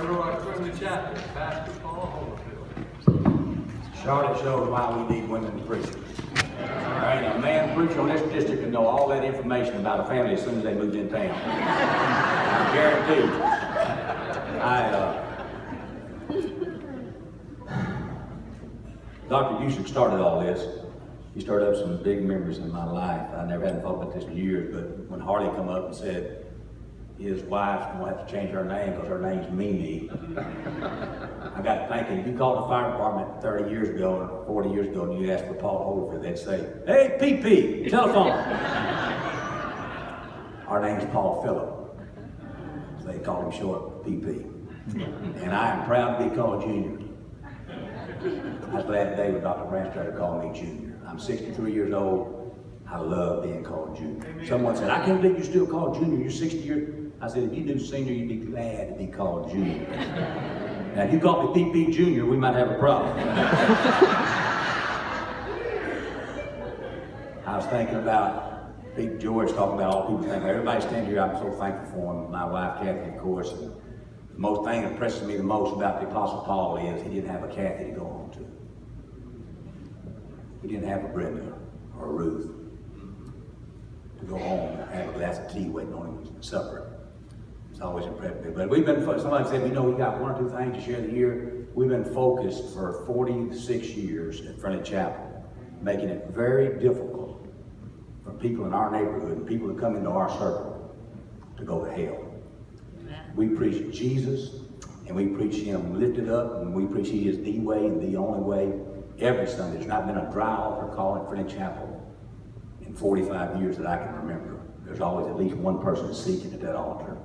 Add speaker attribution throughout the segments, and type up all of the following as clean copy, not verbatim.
Speaker 1: throw our friendly chapel, Pastor Paul Holyfield.
Speaker 2: Charlotte shows why we need women preachers. All right, a man preacher on this district can know all that information about a family as soon as they moved in town. I guarantee you. Dr. Busick started all this. He started up some big memories in my life. I never had thought about this in years, but when Harley come up and said his wife's going to have to change her name because her name's Mimi, I got thinking, if you called the fire department 30 years ago or 40 years ago and you asked for Paul Holyfield, they'd say, "Hey, PP, telephone." Our name's Paul Phillip. So they called him short PP. And I am proud to be called Junior. I was glad today when Dr. Branch started calling me Junior. I'm 63 years old. I love being called Junior.
Speaker 1: Amen.
Speaker 2: Someone said, "I can't believe you're still called Junior. You're 60 years." I said, "If you knew Senior, you'd be glad to be called Junior." Now, if you called me PP Junior, we might have a problem. I was thinking about Pete George talking about all people think. Everybody stand here, I'm so thankful for him. My wife, Kathy, of course. And the most thing that impresses me the most about the Apostle Paul is he didn't have a Kathy to go home to. He didn't have a Brenda or a Ruth to go home and have a glass of tea waiting on him at supper. It's always impressed me. But we've been, somebody said, we got one or two things to share the year. We've been focused for 46 years at Friendly Chapel, making it very difficult for people in our neighborhood and people who come into our circle to go to hell. We preach Jesus, and we preach Him lifted up, and we preach He is the way and the only way every Sunday. There's not been a dry altar call at Friendly Chapel in 45 years that I can remember. There's always at least one person seeking at that altar.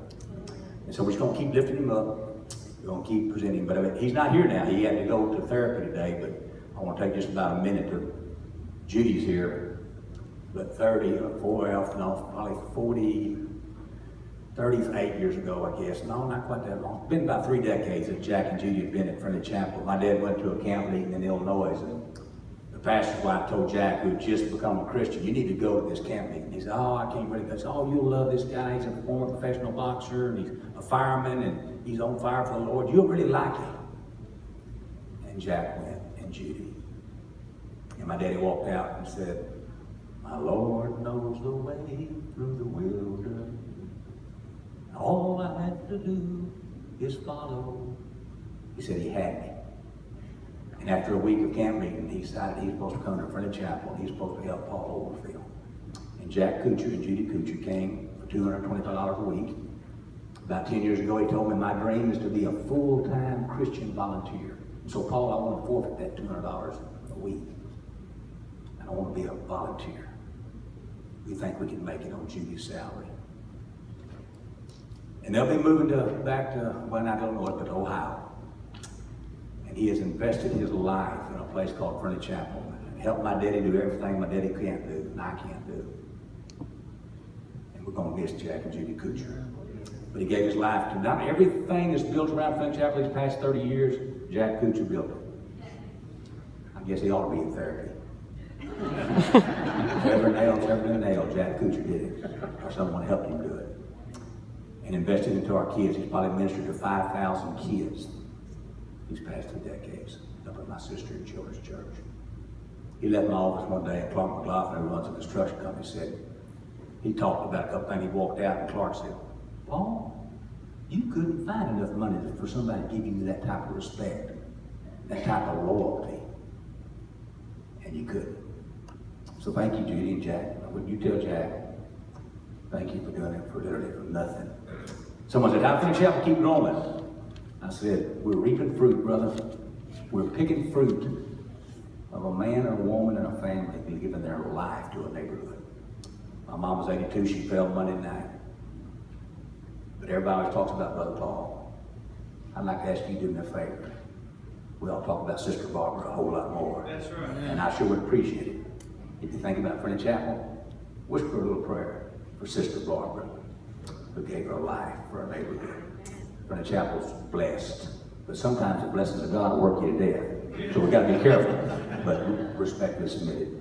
Speaker 2: And so we're just going to keep lifting him up. We're going to keep presenting him. But I mean, he's not here now. He had to go to therapy today. But I want to take just about a minute to, Judy's here. But 30 or 40, probably 40, 38 years ago, I guess. No, not quite that long. It's been about 3 decades that Jack and Judy have been at Friendly Chapel. My dad went to a camp meeting in Illinois. And the pastor's wife told Jack, who had just become a Christian, "You need to go to this camp meeting." He said, "Oh, I can't really go." He said, "Oh, you'll love this guy. He's a former professional boxer, and he's a fireman, and he's on fire for the Lord. You'll really like him." And Jack went, and Judy. And my daddy walked out and said, "My Lord knows the way through the wilderness. All I have to do is follow." He said he had me. And after a week of camp meeting, he decided he was supposed to come to Friendly Chapel, and he was supposed to help Paul Holyfield. And Jack Kuchar and Judy Kuchar came for $225 a week. About 10 years ago, he told me, "My dream is to be a full-time Christian volunteer." So, Paul, I want to forfeit that $200 a week. And I want to be a volunteer. We think we can make it on Judy's salary. And they'll be moving back to, well, not Illinois, but Ohio. And he has invested his life in a place called Friendly Chapel and helped my daddy do everything my daddy can't do and I can't do. And we're going to miss Jack and Judy Kuchar. But he gave his life to not everything that's built around Friendly Chapel these past 30 years, Jack Kuchar built it. I guess he ought to be in therapy. Every nail's ever been nailed, Jack Kuchar did it. Or someone helped him do it. And invested into our kids. He's probably ministered to 5,000 kids these past 2 decades up at my sister in Children's Church. He left my office one day, and Clark McLaughlin, who runs a construction company, said, he talked about a couple things. He walked out, and Clark said, "Paul, you couldn't find enough money for somebody giving you that type of respect, that type of loyalty." And you couldn't. So thank you, Judy and Jack. Would you tell Jack, thank you for doing it for literally from nothing. Someone said, "How can Chapel keep growing?" I said, "We're reaping fruit, brother. We're picking fruit of a man or a woman and a family giving their life to a neighborhood." My mom was 82, she fell Monday night. But everybody always talks about Brother Paul. I'd like to ask you to do me a favor. We all talk about Sister Barbara a whole lot more.
Speaker 1: That's right.
Speaker 2: And I sure would appreciate it. If you think about Friendly Chapel, whisper a little prayer for Sister Barbara, who gave her life for a neighborhood. Friendly Chapel's blessed, but sometimes the blessings of God will work you to death. So we got to be careful, but respectfully submitted.